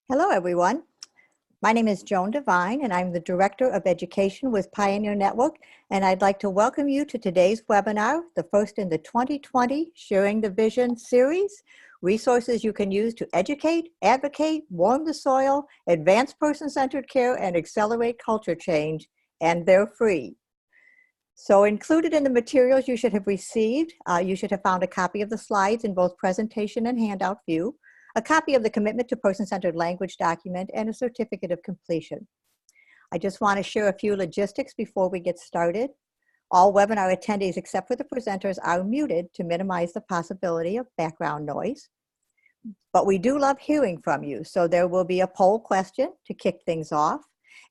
Hello, everyone. My name is Joan Devine, and I'm the Director of Education with Pioneer Network, and I'd like to welcome you to today's webinar, the first in the 2020 Sharing the Vision series, resources you can use to educate, advocate, warm the soil, advance person-centered care, and accelerate culture change, and they're free. So included in the materials you should have received, you should have found a copy of the slides in both presentation and handout view, a copy of the Commitment to Person-Centered Language document, and a certificate of completion. I just want to share a few logistics before we get started. All webinar attendees except for the presenters are muted to minimize the possibility of background noise. But we do love hearing from you, so there will be a poll question to kick things off.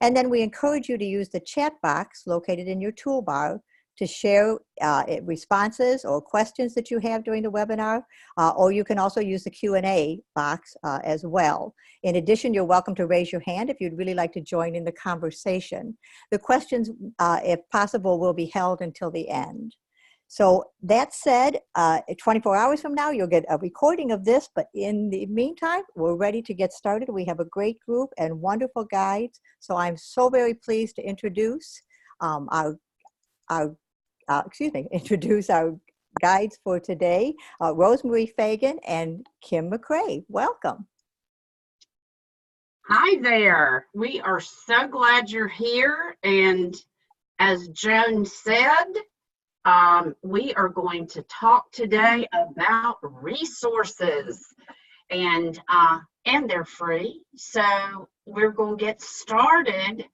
And then we encourage you to use the chat box located in your toolbar to share responses or questions that you have during the webinar, or you can also use the Q&A box as well. In addition, you're welcome to raise your hand if you'd really like to join in the conversation. The questions, if possible, will be held until the end. So that said, 24 hours from now, you'll get a recording of this, but in the meantime, we're ready to get started. We have a great group and wonderful guides. So I'm so very pleased to introduce introduce our guides for today, Rosemary Fagan and Kim McCrae. Welcome. Hi there. We are so glad you're here. And as Joan said, we are going to talk today about resources, and they're free. So we're going to get started.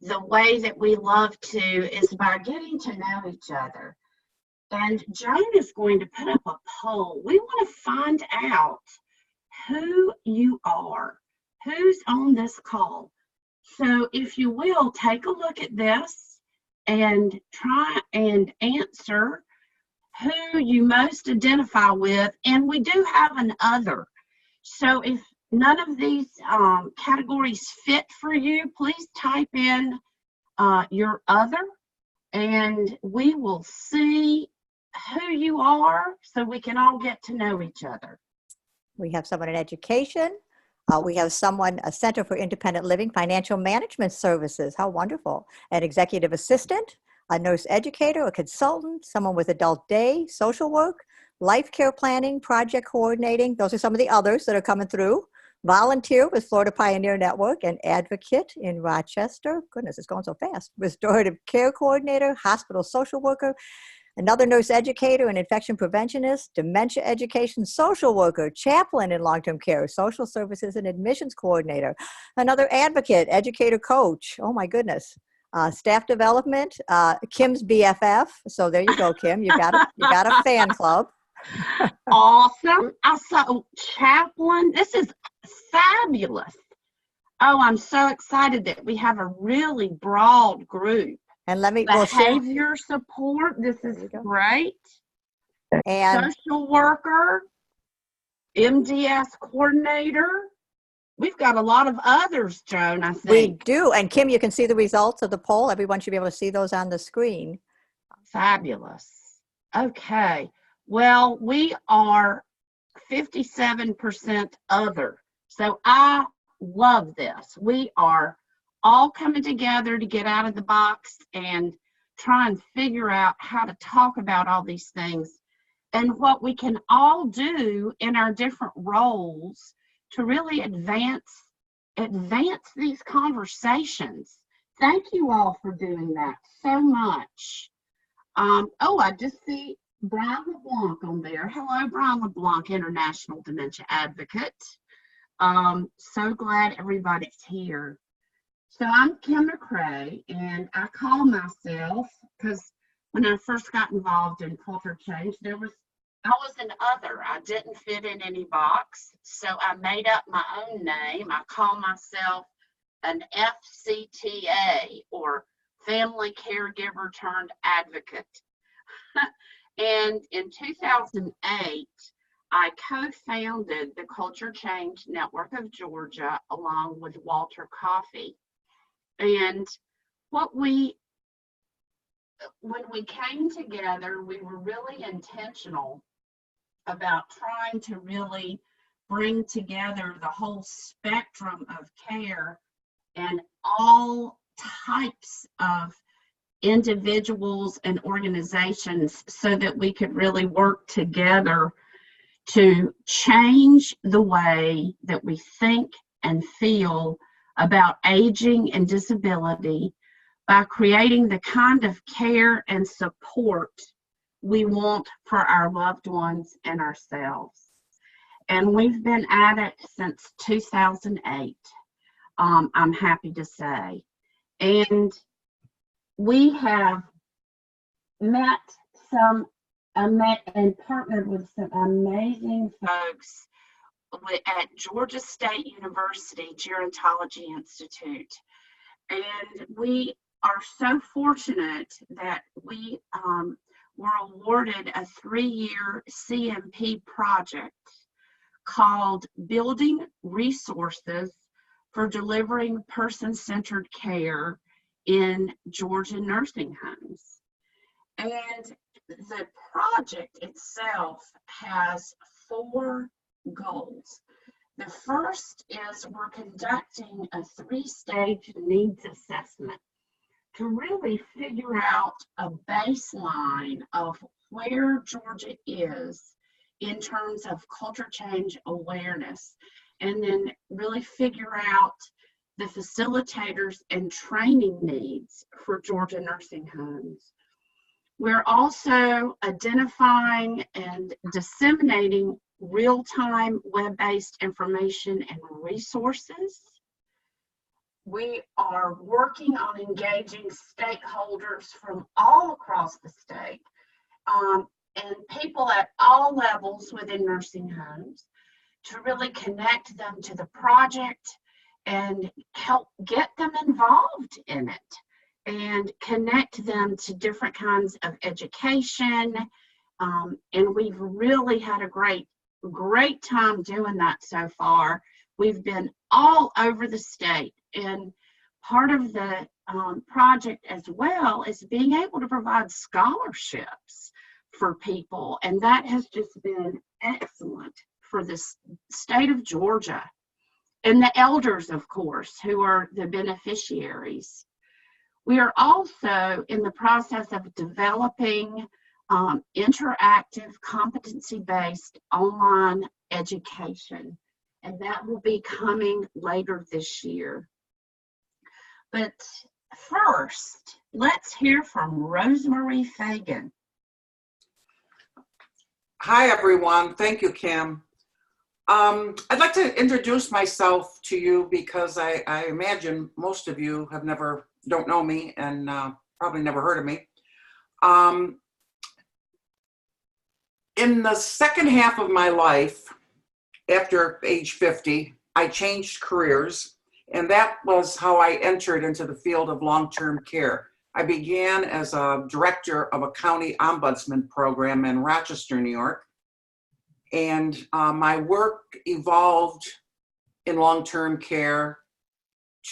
The way that we love to is by getting to know each other. And Joan is going to put up a poll. We want to find out who you are, who's on this call. So if you will, take a look at this and try and answer who you most identify with. And we do have an other. So if none of these categories fit for you, please type in your other, and we will see who you are so we can all get to know each other. We have someone in education. We have someone, a Center for Independent Living Financial Management Services. How wonderful. An executive assistant, a nurse educator, a consultant, someone with adult day, social work, life care planning, project coordinating. Those are some of the others that are coming through. Volunteer with Florida Pioneer Network, an advocate in Rochester. Goodness, it's going so fast. Restorative care coordinator, hospital social worker, another nurse educator, an infection preventionist, dementia education social worker, chaplain in long-term care, social services and admissions coordinator, another advocate, educator coach. Oh my goodness. Staff development, Kim's BFF. So there you go, Kim. You got a fan club. Awesome. I saw chaplain. This is fabulous. Oh, I'm so excited that we have a really broad group. And let me behavior support. This is great. And social worker, MDS coordinator. We've got a lot of others, Joan, I think. We do. And Kim, you can see the results of the poll. Everyone should be able to see those on the screen. Fabulous. Okay. Well, we are 57% other. So I love this. We are all coming together to get out of the box and try and figure out how to talk about all these things and what we can all do in our different roles to really advance these conversations. Thank you all for doing that so much. Oh, I just see Brian LeBlanc on there. Hello, Brian LeBlanc, International Dementia Advocate. So glad everybody's here. So I'm Kim McCrae, and I call myself, because when I first got involved in culture change, I was an other. I didn't fit in any box, so I made up my own name. I call myself an FCTA, or Family Caregiver Turned Advocate. And in 2008, I co-founded the Culture Change Network of Georgia along with Walter Coffey. And when we came together, we were really intentional about trying to really bring together the whole spectrum of care and all types of individuals and organizations so that we could really work together to change the way that we think and feel about aging and disability by creating the kind of care and support we want for our loved ones and ourselves. And we've been at it since 2008, I'm happy to say. And we have met and partnered with some amazing folks at Georgia State University Gerontology Institute. And we are so fortunate that we were awarded a 3-year CMP project called Building Resources for Delivering Person-Centered Care in Georgia Nursing Homes. And the project itself has 4 goals. The first is we're conducting a 3-stage needs assessment to really figure out a baseline of where Georgia is in terms of culture change awareness, and then really figure out the facilitators and training needs for Georgia nursing homes. We're also identifying and disseminating real-time web-based information and resources. We are working on engaging stakeholders from all across the state and people at all levels within nursing homes to really connect them to the project and help get them involved in it and connect them to different kinds of education. And we've really had a great time doing that so far. We've been all over the state, and part of the project as well is being able to provide scholarships for people, and that has just been excellent for the state of Georgia and the elders, of course, who are the beneficiaries. We are also in the process of developing interactive, competency-based online education, and that will be coming later this year. But first, let's hear from Rosemary Fagan. Hi, everyone. Thank you, Kim. I'd like to introduce myself to you because I imagine most of you don't know me and probably never heard of me. In the second half of my life, after age 50, I changed careers, and that was how I entered into the field of long-term care. I began as a director of a county ombudsman program in Rochester, New York, and my work evolved in long-term care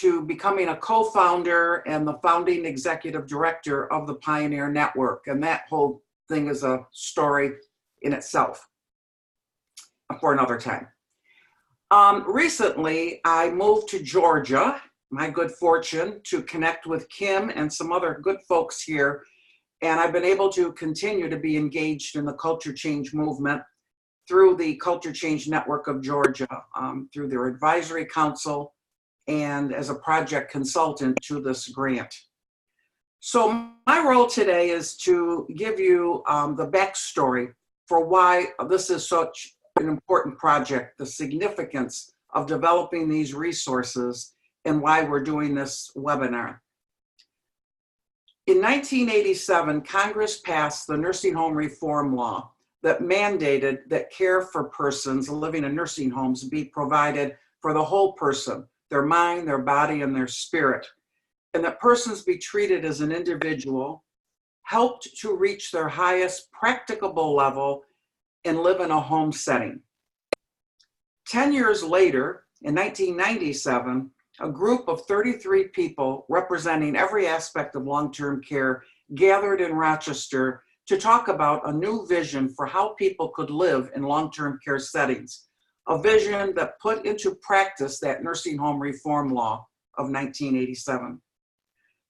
to becoming a co-founder and the founding executive director of the Pioneer Network, and that whole thing is a story in itself for another time. Recently, I moved to Georgia, my good fortune to connect with Kim and some other good folks here, and I've been able to continue to be engaged in the culture change movement through the Culture Change Network of Georgia, through their advisory council, and as a project consultant to this grant. So my role today is to give you the backstory for why this is such an important project, the significance of developing these resources, and why we're doing this webinar. In 1987, Congress passed the nursing home reform law that mandated that care for persons living in nursing homes be provided for the whole person, their mind, their body, and their spirit, and that persons be treated as an individual, helped to reach their highest practicable level, and live in a home setting. 10 years later, in 1997, a group of 33 people representing every aspect of long-term care gathered in Rochester to talk about a new vision for how people could live in long-term care settings, a vision that put into practice that nursing home reform law of 1987.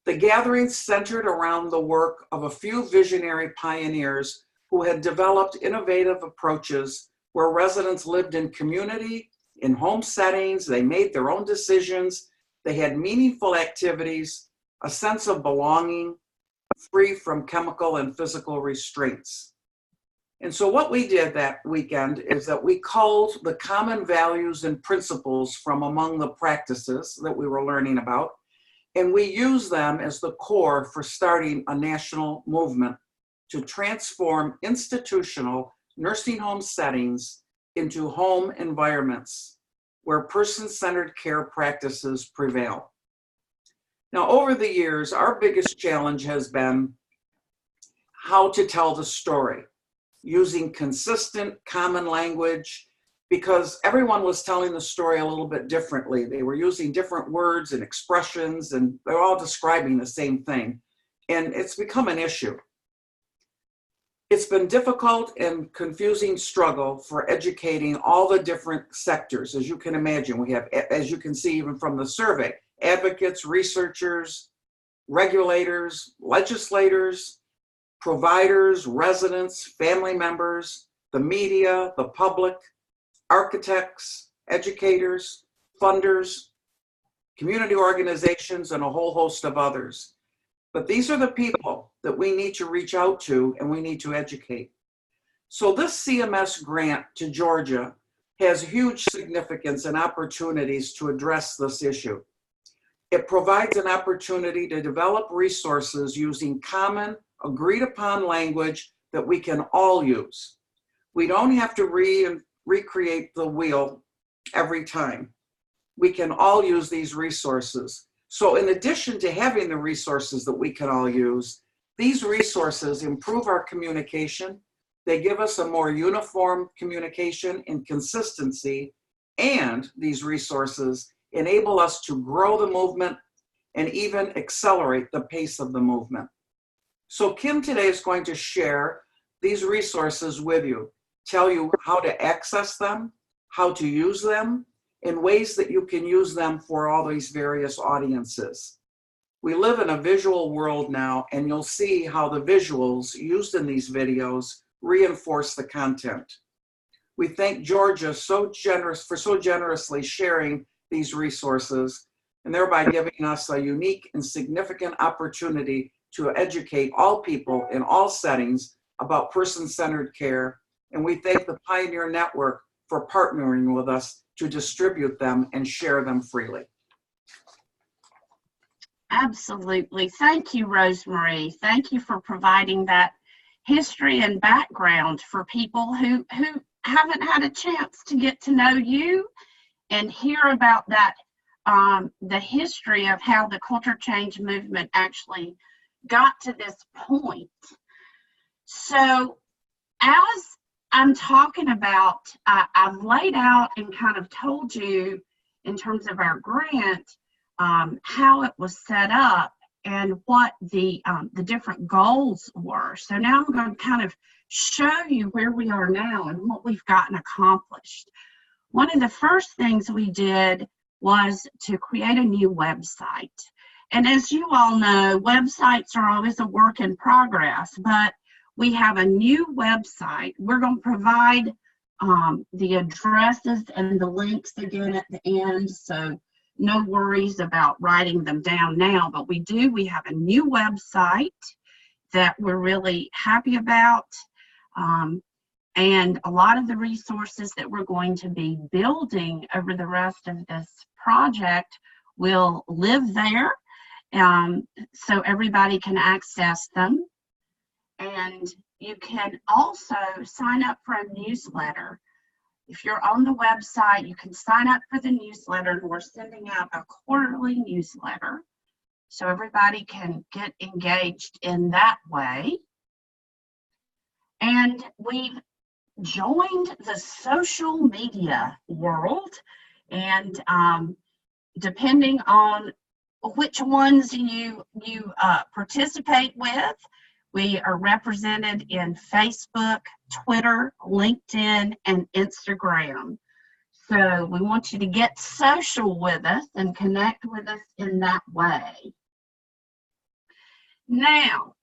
The gathering centered around the work of a few visionary pioneers who had developed innovative approaches where residents lived in community, in home settings, they made their own decisions, they had meaningful activities, a sense of belonging, free from chemical and physical restraints. And so what we did that weekend is that we culled the common values and principles from among the practices that we were learning about, and we used them as the core for starting a national movement to transform institutional nursing home settings into home environments where person-centered care practices prevail. Now, over the years, our biggest challenge has been how to tell the story using consistent, common language, because everyone was telling the story a little bit differently. They were using different words and expressions, and they're all describing the same thing. And it's become an issue. It's been difficult and confusing struggle for educating all the different sectors. As you can imagine, we have, as you can see even from the survey, advocates, researchers, regulators, legislators, providers, residents, family members, the media, the public, architects, educators, funders, community organizations, and a whole host of others. But these are the people that we need to reach out to and we need to educate. So this CMS grant to Georgia has huge significance and opportunities to address this issue. It provides an opportunity to develop resources using common, agreed upon language that we can all use. We don't have to recreate the wheel every time. We can all use these resources. So in addition to having the resources that we can all use, these resources improve our communication. They give us a more uniform communication and consistency, and these resources enable us to grow the movement and even accelerate the pace of the movement. So Kim today is going to share these resources with you, tell you how to access them, how to use them, in ways that you can use them for all these various audiences. We live in a visual world now, and you'll see how the visuals used in these videos reinforce the content. We thank Georgia for so generously sharing these resources, and thereby giving us a unique and significant opportunity to educate all people in all settings about person-centered care. And we thank the Pioneer Network for partnering with us to distribute them and share them freely. Absolutely. Thank you, Rosemary. Thank you for providing that history and background for people who haven't had a chance to get to know you and hear about that, the history of how the culture change movement actually got to this point. So as I'm talking about, I've laid out and kind of told you in terms of our grant, how it was set up and what the different goals were. So now I'm going to kind of show you where we are now and what we've gotten accomplished. One of the first things we did was to create a new website. And as you all know, websites are always a work in progress, but we have a new website. We're going to provide the addresses and the links again at the end, so no worries about writing them down now, but we have a new website that we're really happy about. And a lot of the resources that we're going to be building over the rest of this project will live there, so everybody can access them. And you can also sign up for a newsletter. If you're on the website, you can sign up for the newsletter, and we're sending out a quarterly newsletter so everybody can get engaged in that way. And we've joined the social media world, and depending on which ones you participate with, we are represented in Facebook, Twitter, LinkedIn, and Instagram. So we want you to get social with us and connect with us in that way. Now,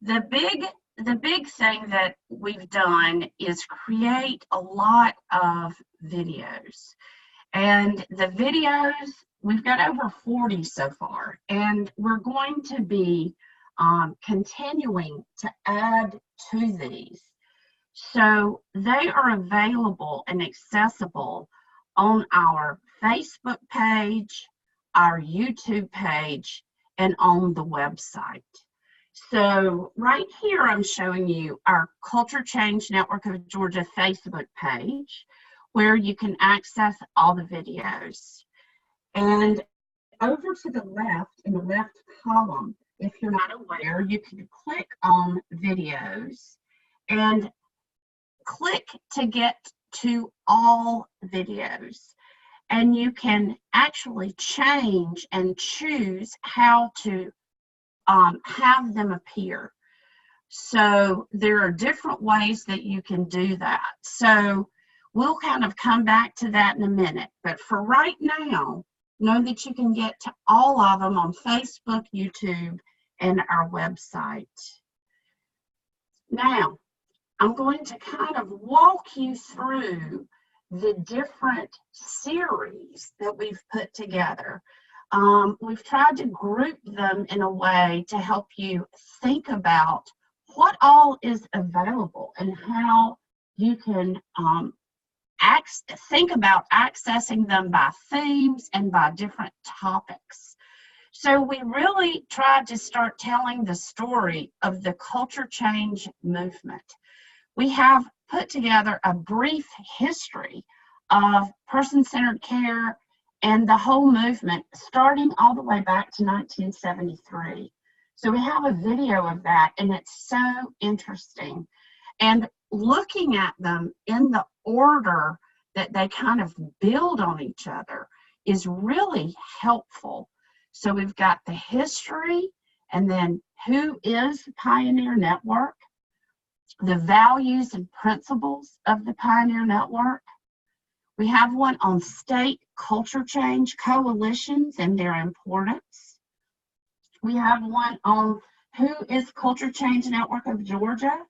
the big thing that we've done is create a lot of videos. And the videos, we've got over 40 so far, and we're going to be continuing to add to these. So they are available and accessible on our Facebook page, our YouTube page, and on the website. So right here, I'm showing you our Culture Change Network of Georgia Facebook page, where you can access all the videos. And over to the left, in the left column, if you're not aware, you can click on videos and click to get to all videos. And you can actually change and choose how to have them appear. So there are different ways that you can do that. So we'll kind of come back to that in a minute. But for right now, know that you can get to all of them on Facebook, YouTube, and our website. Now, I'm going to kind of walk you through the different series that we've put together. We've tried to group them in a way to help you think about what all is available and how you can think about accessing them by themes and by different topics. So we really tried to start telling the story of the culture change movement. We have put together a brief history of person-centered care and the whole movement, starting all the way back to 1973. So we have a video of that, and it's so interesting. And looking at them in the order that they kind of build on each other is really helpful. So we've got the history, and then who is Pioneer Network, the values and principles of the Pioneer Network. We have one on state culture change coalitions and their importance. We have one on who is Culture Change Network of Georgia.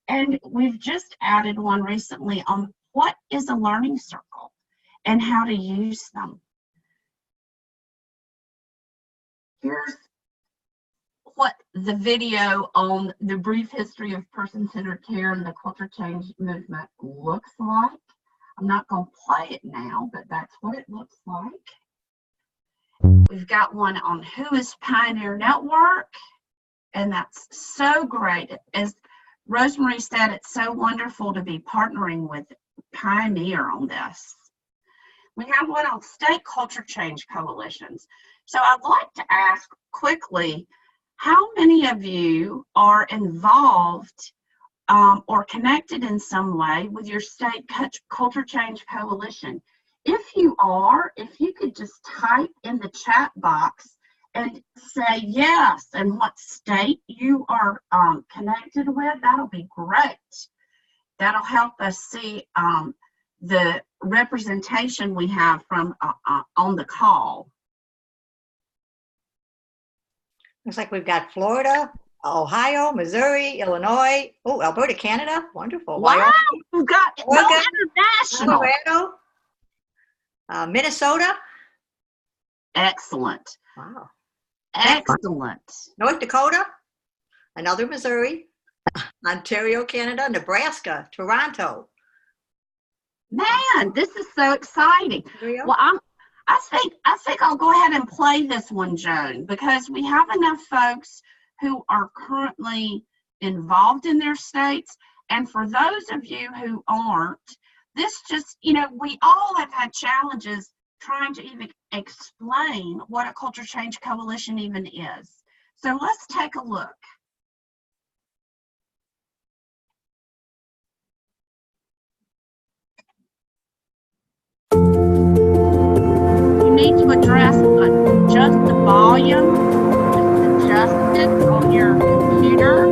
And we've just added one recently on what is a learning circle and how to use them. Here's what the video on the brief history of person-centered care and the culture change movement looks like. I'm not going to play it now, but that's what it looks like. We've got one on who is Pioneer Network, and that's so great. As Rosemary said, it's so wonderful to be partnering with Pioneer on this. We have one on state culture change coalitions. So I'd like to ask quickly, how many of you are involved or connected in some way with your state culture change coalition? If you are, if you could just type in the chat box and say yes and what state you are connected with, that'll be great. That'll help us see the representation we have from on the call. Looks like we've got Florida, Ohio, Missouri, Illinois, oh, Alberta, Canada. Wonderful. Wow, Wyoming, we've got international. Colorado, Minnesota. Excellent. Wow. Excellent. North Dakota, another Missouri, Ontario, Canada, Nebraska, Toronto. Man, this is so exciting. Well, I think I'll go ahead and play this one, Joan, because we have enough folks who are currently involved in their states. And for those of you who aren't, this just, you know, we all have had challenges trying to even explain what a culture change coalition even is. So let's take a look. You need to adjust the volume, just adjust it on your computer.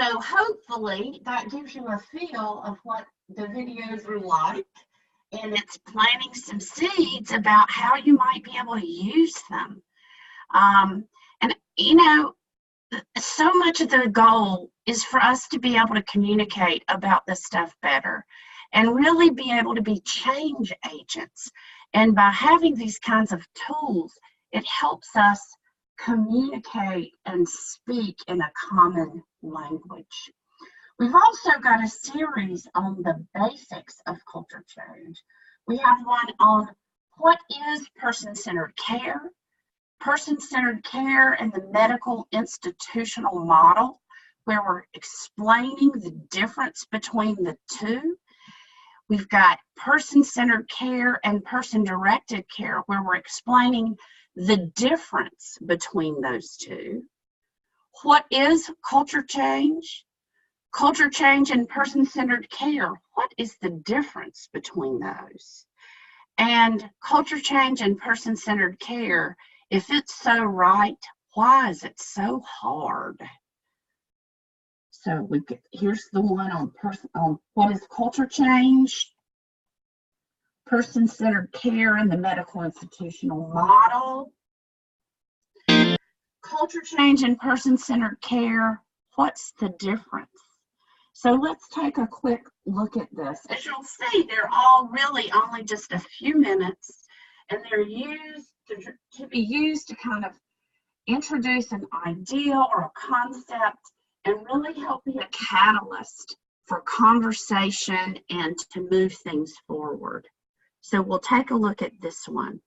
So hopefully that gives you a feel of what the videos are like, and it's planting some seeds about how you might be able to use them. And you know, so much of the goal is for us to be able to communicate about this stuff better and really be able to be change agents. And by having these kinds of tools, it helps us communicate and speak in a common language. We've also got a series on the basics of culture change. We have one on what is person-centered care, person-centered care and the medical institutional model, where we're explaining the difference between the two. We've got person-centered care and person-directed care, where we're explaining the difference between those two. What is culture change? Culture change and person-centered care, what is the difference between those? And culture change and person-centered care, if it's so right, why is it so hard? So here's the one on what is culture change, person-centered care and the medical institutional model. Culture change and person-centered care, what's the difference? So let's take a quick look at this. As you'll see, they're all really only just a few minutes, and they're used to be used to kind of introduce an idea or a concept and really help be a catalyst for conversation and to move things forward. So we'll take a look at this one.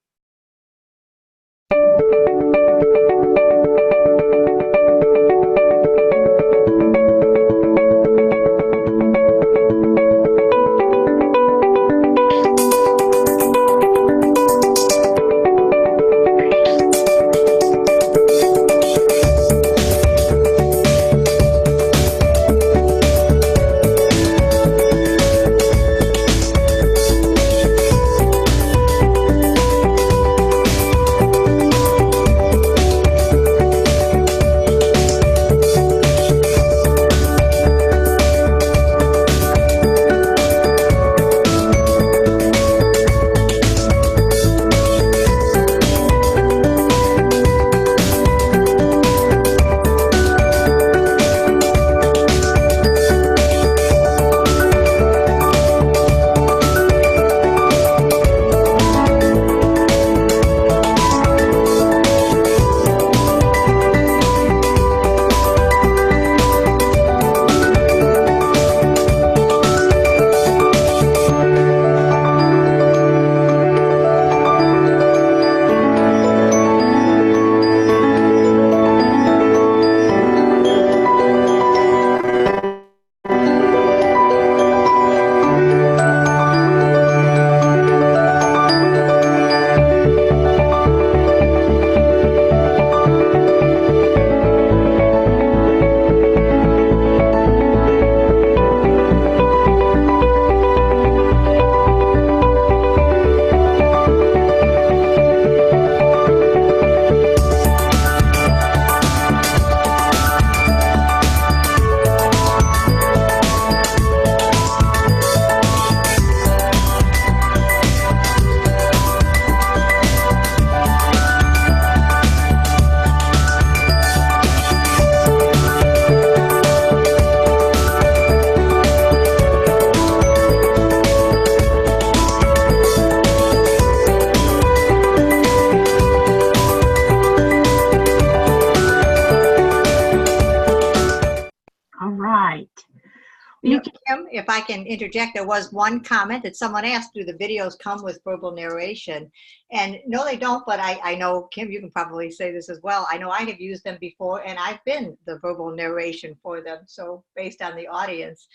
Kim, if I can interject, there was one comment that someone asked, do the videos come with verbal narration? And no, they don't, but I know, Kim, you can probably say this as well. I know I have used them before, and I've been the verbal narration for them. So based on the audience,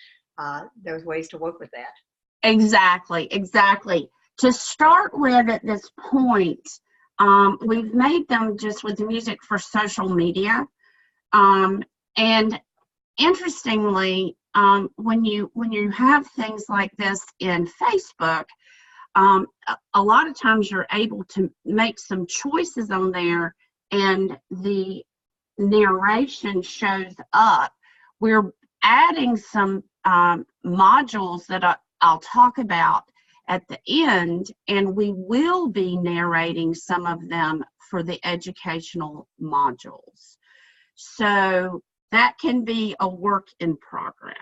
there's ways to work with that. Exactly, exactly. To start with at this point, we've made them just with music for social media. And interestingly, when you have things like this in Facebook, a lot of times you're able to make some choices on there and the narration shows up. We're adding some modules that I'll talk about at the end, and we will be narrating some of them for the educational modules. So that can be a work in progress.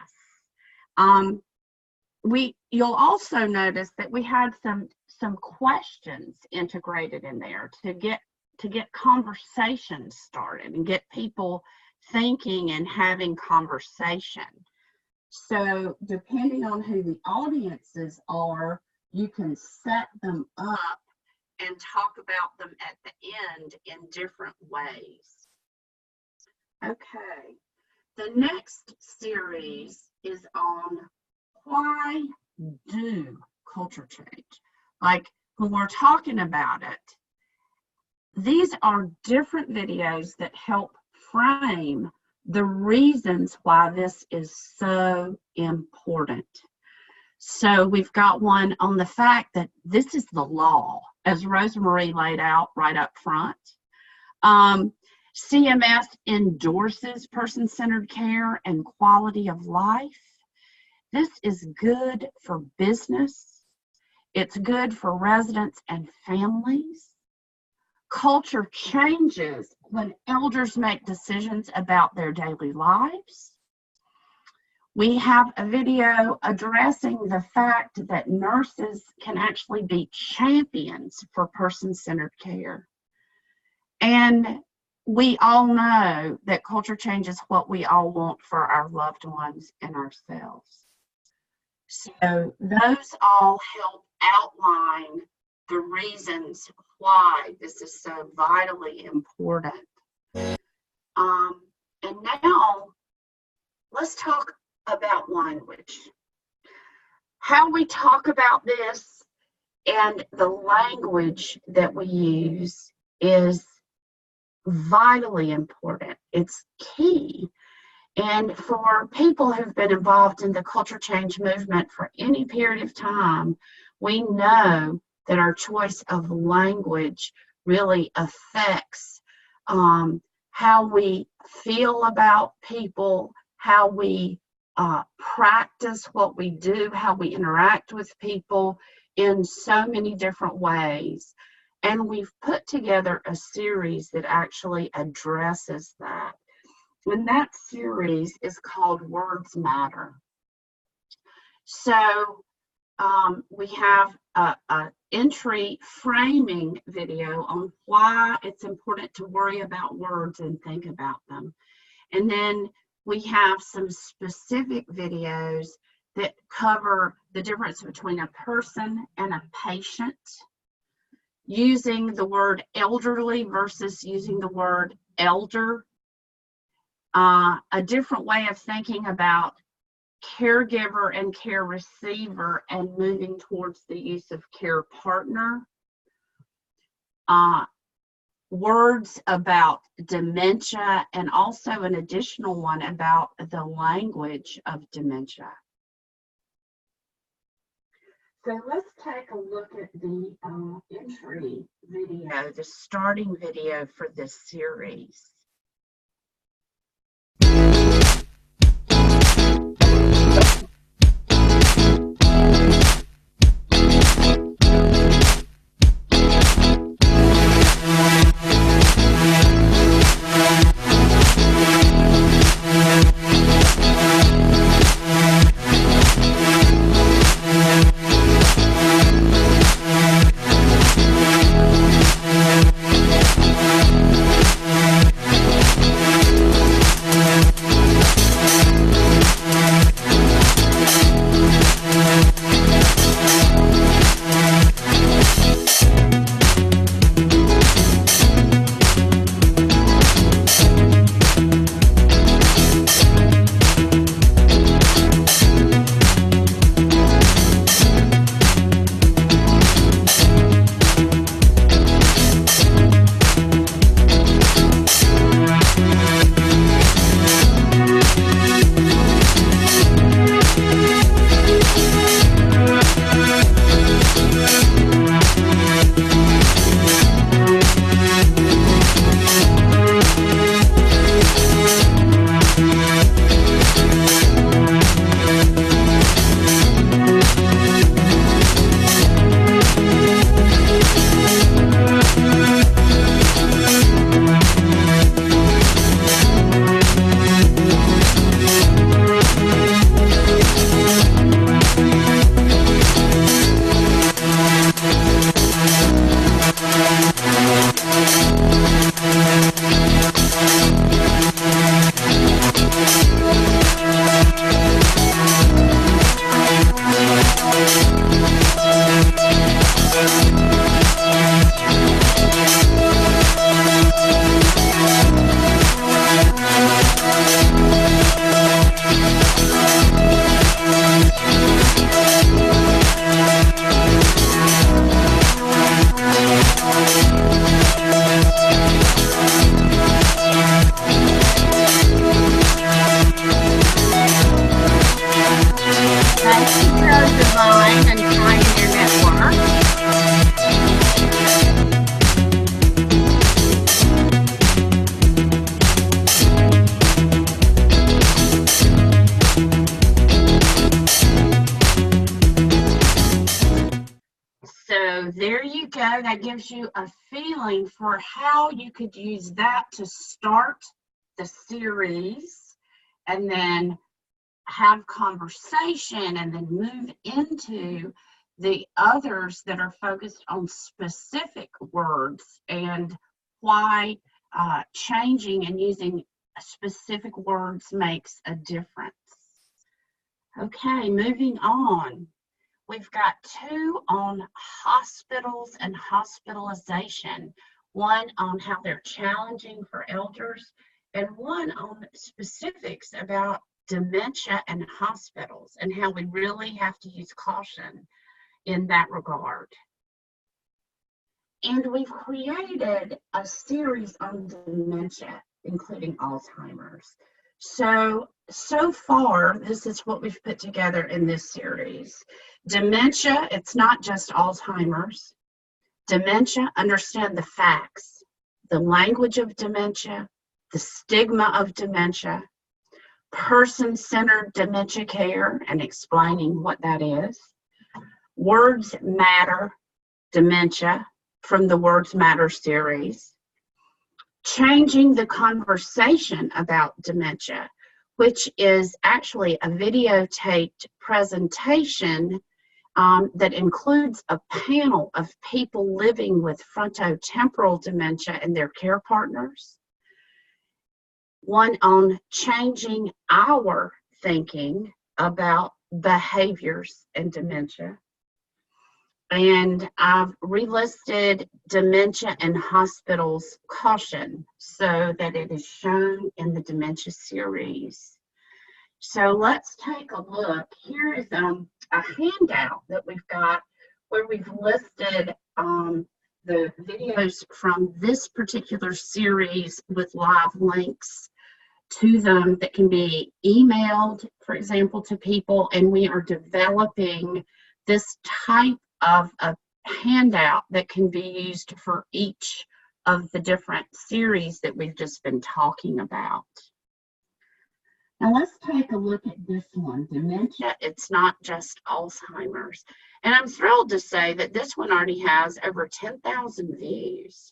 You'll also notice that we had some questions integrated in there to get conversations started and get people thinking and having conversation. So depending on who the audiences are, you can set them up and talk about them at the end in different ways. Okay, the next series is on why do culture change? Like when we're talking about it, these are different videos that help frame the reasons why this is so important. So we've got one on the fact that this is the law, as Rosemarie laid out right up front. CMS endorses person-centered care and quality of life. This is good for business. It's good for residents and families. Culture changes when elders make decisions about their daily lives. We have a video addressing the fact that nurses can actually be champions for person-centered care. And we all know that culture change is what we all want for our loved ones and ourselves. So those all help outline the reasons why this is so vitally important. And now let's talk about language. How we talk about this and the language that we use is vitally important. It's key. And for people who've been involved in the culture change movement for any period of time, we know that our choice of language really affects how we feel about people, how we practice what we do, how we interact with people in so many different ways. And we've put together a series that actually addresses that. And that series is called Words Matter. So we have an entry framing video on why it's important to worry about words and think about them. And then we have some specific videos that cover the difference between a person and a patient, using the word elderly versus using the word elder, a different way of thinking about caregiver and care receiver and moving towards the use of care partner, words about dementia, and also an additional one about the language of dementia. So let's take a look at the entry video, the starting video for this series. go. That gives you a feeling for how you could use that to start the series and then have conversation and then move into the others that are focused on specific words and why changing and using specific words makes a difference. Okay, moving on. We've got 2 on hospitals and hospitalization, one on how they're challenging for elders, and one on specifics about dementia and hospitals and how we really have to use caution in that regard. And we've created a series on dementia, including Alzheimer's. So far, this is what we've put together in this series. Dementia, it's not just Alzheimer's. Dementia, understand the facts, the language of dementia, the stigma of dementia, person-centered dementia care and explaining what that is. Words Matter, dementia, from the Words Matter series. Changing the conversation about dementia, which is actually a videotaped presentation that includes a panel of people living with frontotemporal dementia and their care partners. One on changing our thinking about behaviors and dementia. And I've relisted dementia and hospitals caution so that it is shown in the dementia series. So let's take a look. Here is a handout that we've got where we've listed the videos from this particular series with live links to them that can be emailed, for example, to people. And we are developing this type of a handout that can be used for each of the different series that we've just been talking about. Now let's take a look at this one, dementia. It's not just Alzheimer's. And I'm thrilled to say that this one already has over 10,000 views.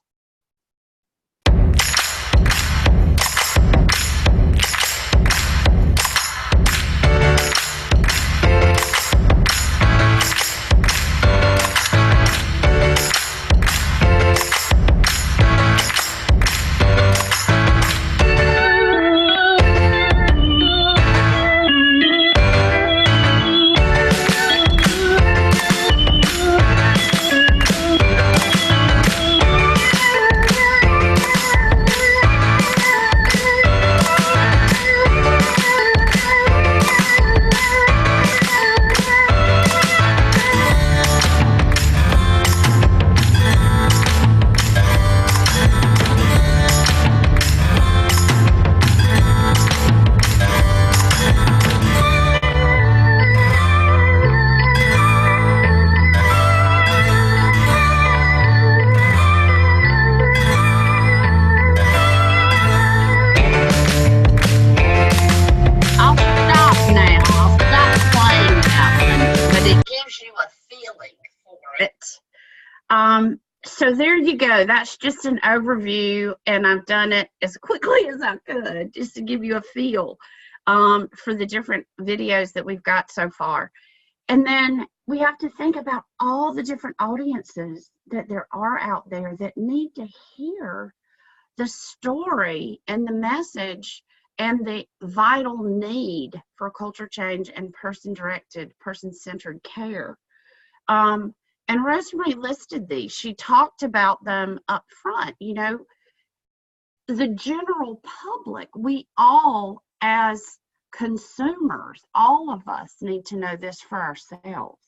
So there you go. That's just an overview, and I've done it as quickly as I could just to give you a feel for the different videos that we've got so far. And then we have to think about all the different audiences that there are out there that need to hear the story and the message and the vital need for culture change and person-directed, person-centered care. And Rosemary listed these. She talked about them up front. You know, the general public, we all as consumers, all of us need to know this for ourselves,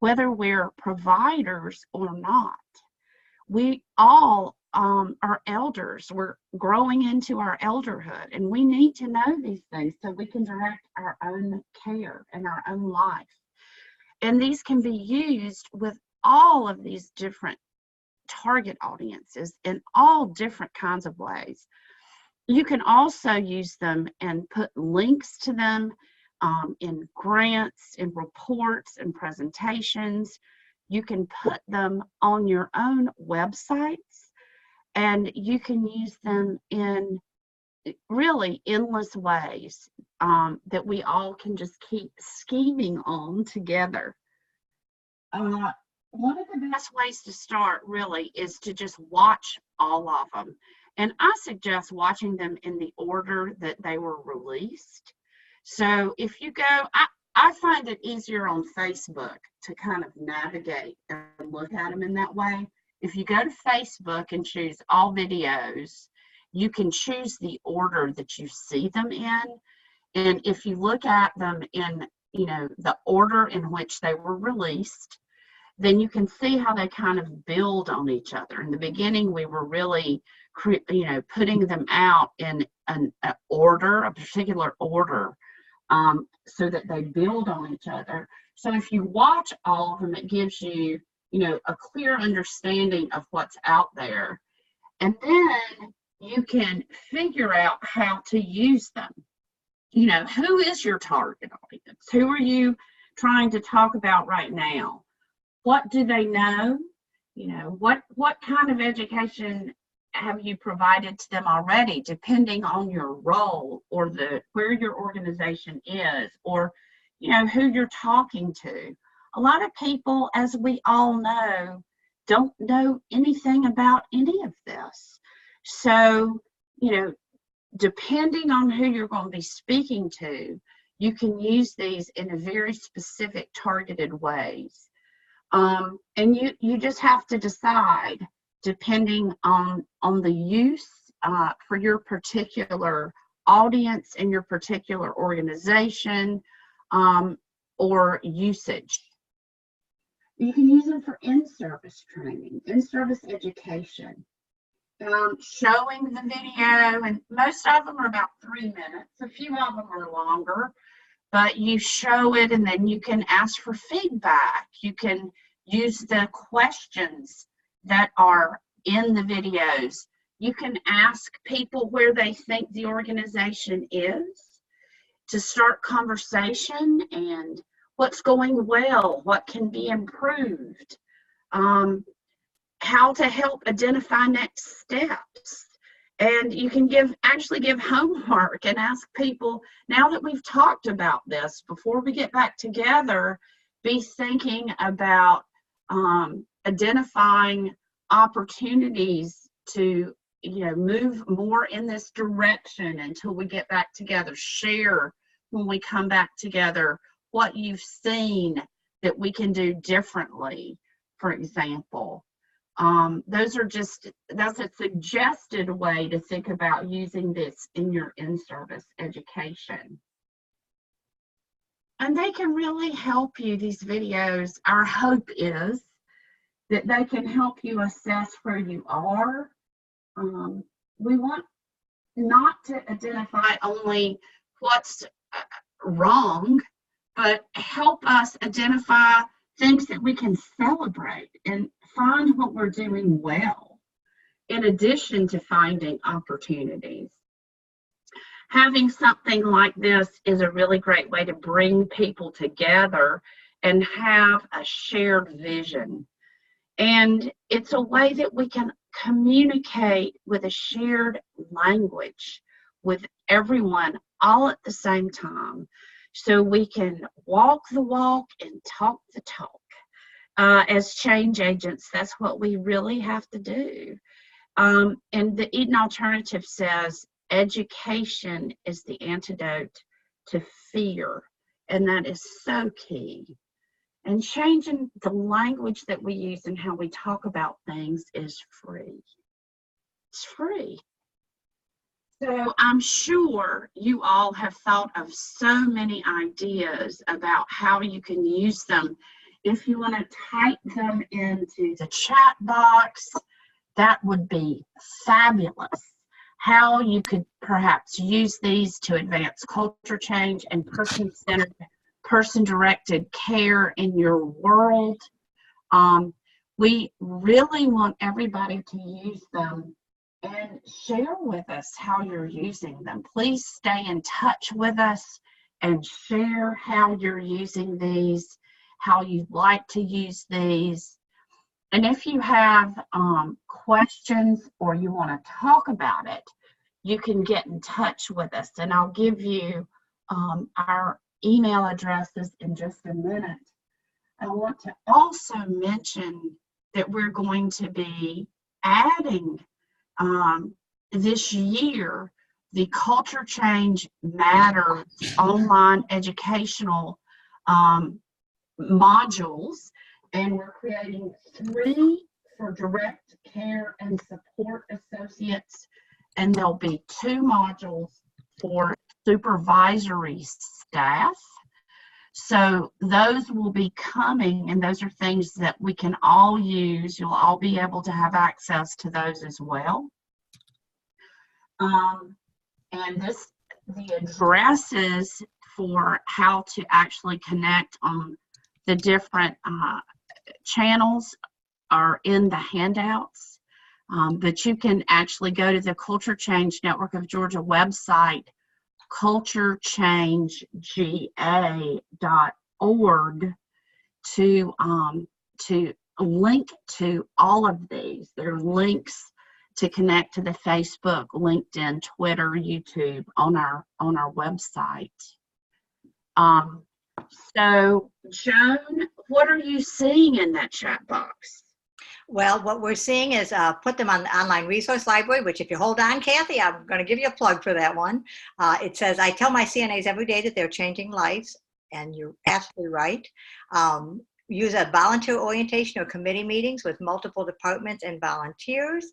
whether we're providers or not. We all are elders. We're growing into our elderhood, and we need to know these things so we can direct our own care and our own life. And these can be used with all of these different target audiences in all different kinds of ways. You can also use them and put links to them in grants, in reports, and presentations. You can put them on your own websites, and you can use them in really endless ways that we all can just keep scheming on together. One of the best ways to start really is to just watch all of them. And I suggest watching them in the order that they were released. So if you go, I find it easier on Facebook to kind of navigate and look at them in that way. If you go to Facebook and choose all videos, you can choose the order that you see them in. And if you look at them in, the order in which they were released, then you can see how they kind of build on each other. In the beginning, we were really, putting them out in an order, a particular order, so that they build on each other. So if you watch all of them, it gives you, a clear understanding of what's out there. And then you can figure out how to use them. Who is your target audience? Who are you trying to talk about right now? What do they know? What kind of education have you provided to them already, depending on your role or where your organization is, or who you're talking to. A lot of people, as we all know, don't know anything about any of this. So, depending on who you're going to be speaking to, you can use these in a very specific, targeted ways. And you just have to decide, depending on the use for your particular audience and your particular organization or usage. You can use them for in-service training, in-service education, showing the video, and most of them are about 3 minutes. A few of them are longer, but you show it and then you can ask for feedback. You can use the questions that are in the videos. You can ask people where they think the organization is to start conversation and what's going well, what can be improved, how to help identify next steps. And you can actually give homework and ask people, now that we've talked about this, before we get back together, be thinking about identifying opportunities to move more in this direction until we get back together. Share when we come back together what you've seen that we can do differently, for example. That's a suggested way to think about using this in your in-service education. And they can really help you, these videos. Our hope is that they can help you assess where you are. We want not to identify only what's wrong, but help us identify things that we can celebrate and find what we're doing well, in addition to finding opportunities. Having something like this is a really great way to bring people together and have a shared vision. And it's a way that we can communicate with a shared language with everyone all at the same time. So we can walk the walk and talk the talk. As change agents, that's what we really have to do. And the Eden Alternative says education is the antidote to fear, and that is so key. And changing the language that we use and how we talk about things is free. It's free. So I'm sure you all have thought of so many ideas about how you can use them. If you want to type them into the chat box, that would be fabulous. How you could perhaps use these to advance culture change and person-centered, person-directed care in your world. We really want everybody to use them and share with us how you're using them. Please stay in touch with us and share how you're using these. how you'd like to use these. And if you have questions or you want to talk about it, you can get in touch with us. And I'll give you our email addresses in just a minute. I want to also mention that we're going to be adding this year the Culture Change Matters online educational modules, and we're creating 3 for direct care and support associates, and there'll be 2 modules for supervisory staff. So those will be coming, and those are things that we can all use. You'll all be able to have access to those as well. And the addresses for how to actually connect on the different channels are in the handouts. But you can actually go to the Culture Change Network of Georgia website, culturechange.org, to link to all of these. There are links to connect to the Facebook, LinkedIn, Twitter, YouTube on our website. So, Joan, what are you seeing in that chat box? Well, what we're seeing is put them on the online resource library, which if you hold on, Kathy, I'm going to give you a plug for that one. It says, I tell my CNAs every day that they're changing lives, and you're absolutely right. Use a volunteer orientation or committee meetings with multiple departments and volunteers.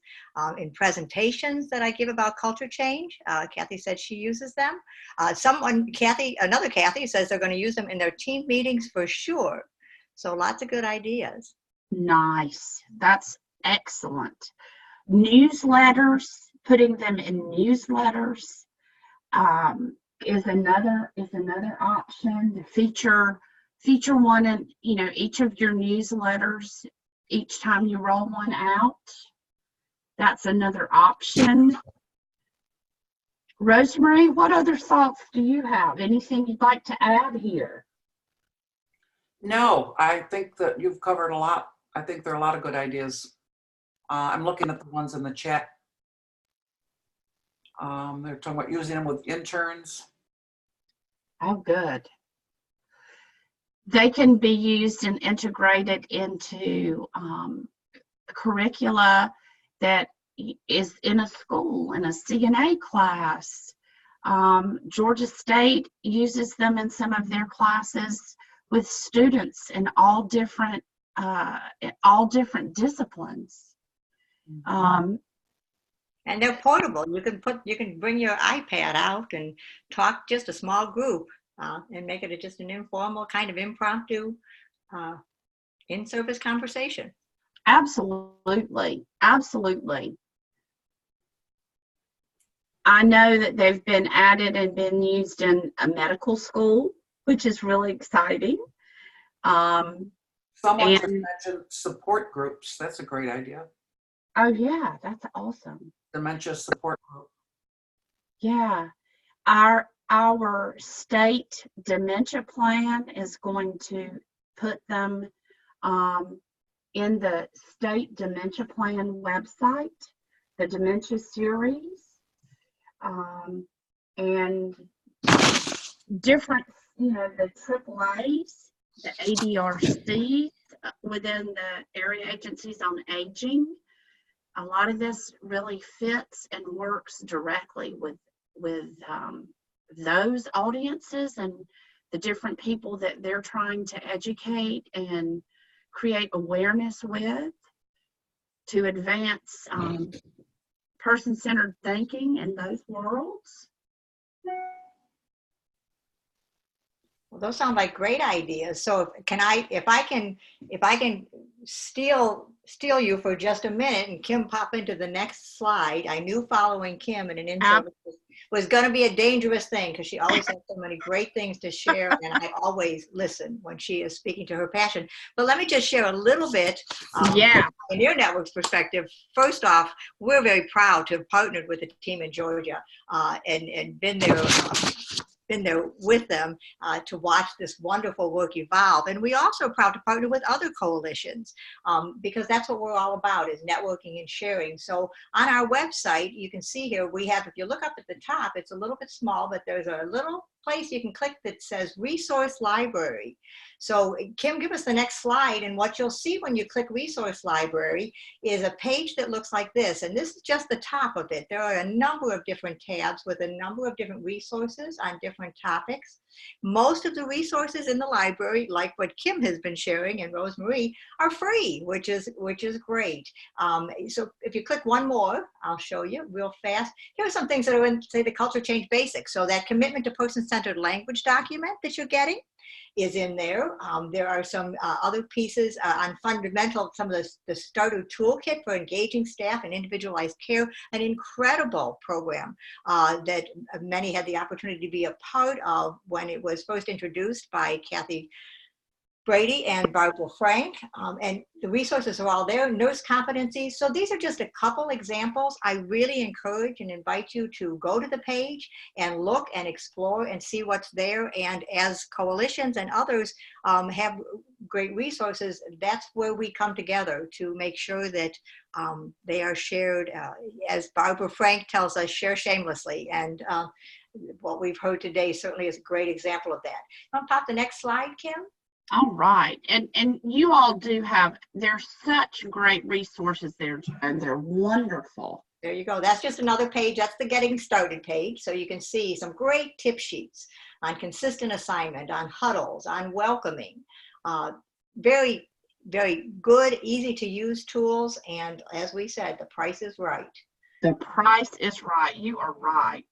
In presentations that I give about culture change, Kathy said she uses them. Another Kathy says they're going to use them in their team meetings for sure. So lots of good ideas. Nice. That's excellent. Newsletters, putting them in newsletters is another option. Feature one in each of your newsletters each time you roll one out. That's another option. Rosemary, what other thoughts do you have? Anything you'd like to add here? No, I think that you've covered a lot. I think there are a lot of good ideas. I'm looking at the ones in the chat. They're talking about using them with interns. Oh, good. They can be used and integrated into curricula that is in a school, in a CNA class. Georgia State uses them in some of their classes with students in all different disciplines. And they're portable. You can bring your iPad out and talk just a small group and make it just an informal kind of impromptu in-service conversation. Absolutely. I know that they've been added and been used in a medical school, which is really exciting. Someone just mentioned support groups. That's a great idea. Oh yeah, that's awesome. Dementia support group. Yeah, our state dementia plan is going to put them in the state dementia plan website, the dementia series, and different, the AAAs, the ADRCs within the area agencies on aging. A lot of this really fits and works directly with those audiences and the different people that they're trying to educate and create awareness with to advance person-centered thinking in those worlds. Well, those sound like great ideas. So if I can steal you for just a minute and Kim pop into the next slide. I knew following Kim in an in-service was going to be a dangerous thing because she always has so many great things to share, and I always listen when she is speaking to her passion. But let me just share a little bit from Pioneer Network's perspective. First off, we're very proud to have partnered with the team in Georgia and been there been there with them to watch this wonderful work evolve. And we also are proud to partner with other coalitions because that's what we're all about, is networking and sharing. So on our website, you can see here, we have, if you look up at the top, it's a little bit small, but there's a little place you can click that says Resource Library. So Kim, give us the next slide, and what you'll see when you click Resource Library is a page that looks like this, and this is just the top of it. There are a number of different tabs with a number of different resources on different topics. Most of the resources in the library, like what Kim has been sharing and Rosemarie, are free, which is great. So if you click one more, I'll show you real fast. Here are some things that are in, say, the Culture Change Basics. So that Commitment to Person-Centered Language document that you're getting is in there. There are some other pieces on fundamental, some of the starter toolkit for engaging staff and individualized care, an incredible program that many had the opportunity to be a part of when it was first introduced by Kathy Brady and Barbara Frank, and the resources are all there, nurse competencies. So these are just a couple examples. I really encourage and invite you to go to the page and look and explore and see what's there. And as coalitions and others have great resources, that's where we come together to make sure that they are shared. As Barbara Frank tells us, share shamelessly. And what we've heard today certainly is a great example of that. Want to pop the next slide, Kim? All right, and you all do have, there's such great resources there, and they're wonderful. There you go. That's just another page. That's the getting started page. So you can see some great tip sheets on consistent assignment, on huddles, on welcoming. Very, very good, easy to use tools. And as we said, the price is right. The price is right. You are right.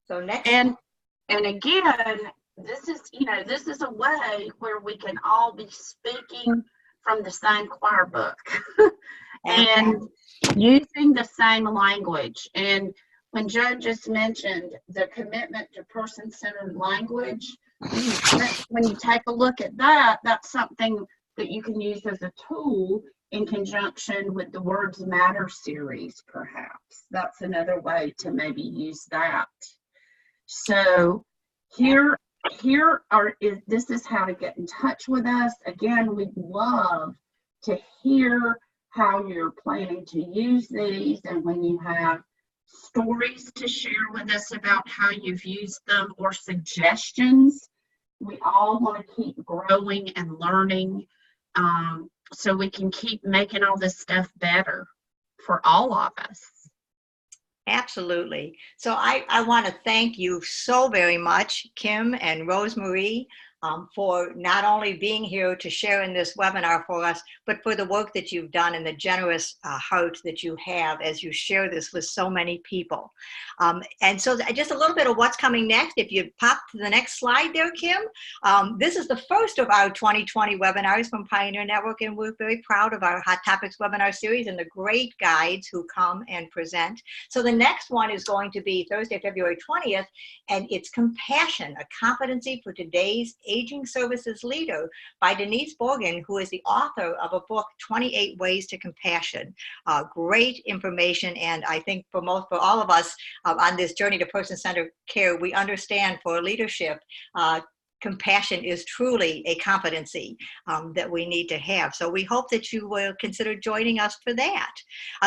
So next. And again, this is a way where we can all be speaking from the same choir book and using the same language. And when Joe just mentioned the commitment to person-centered language, when you take a look at that, that's something that you can use as a tool in conjunction with the Words Matter series, perhaps. That's another way to maybe use that. So this is how to get in touch with us. Again, we'd love to hear how you're planning to use these, and when you have stories to share with us about how you've used them or suggestions. We all want to keep growing and learning so we can keep making all this stuff better for all of us. Absolutely. So I want to thank you so very much, Kim and Rosemarie, for not only being here to share in this webinar for us, but for the work that you've done and the generous heart that you have as you share this with so many people. And so just a little bit of what's coming next. If you pop to the next slide there, Kim, this is the first of our 2020 webinars from Pioneer Network, and we're very proud of our Hot Topics webinar series and the great guides who come and present. So the next one is going to be Thursday, February 20th, and it's Compassion, a Competency for Today's Aging Services Leader by Denise Borgen, who is the author of a book, 28 Ways to Compassion. Great information, and I think for all of us on this journey to person-centered care, we understand for leadership, compassion is truly a competency that we need to have. So we hope that you will consider joining us for that.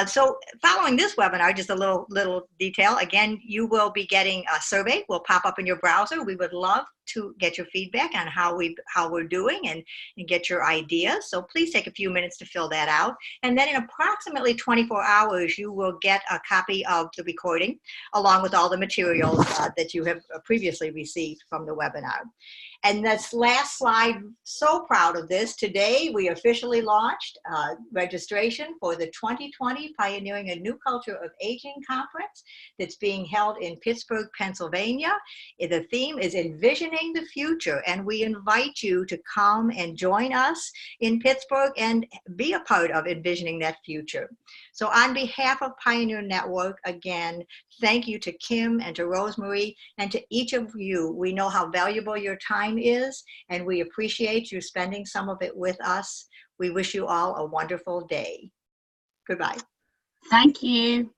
So following this webinar, just a little detail, again, you will be getting a survey, will pop up in your browser. We would love to get your feedback on how we're doing and get your ideas. So please take a few minutes to fill that out. And then in approximately 24 hours, you will get a copy of the recording along with all the materials that you have previously received from the webinar. And this last slide, so proud of this. Today, we officially launched registration for the 2020 Pioneering a New Culture of Aging Conference that's being held in Pittsburgh, Pennsylvania. The theme is Envisioning the Future, and we invite you to come and join us in Pittsburgh and be a part of envisioning that future. So on behalf of Pioneer Network, again, thank you to Kim and to Rosemarie and to each of you. We know how valuable your time is, and we appreciate you spending some of it with us. We wish you all a wonderful day. Goodbye. Thank you.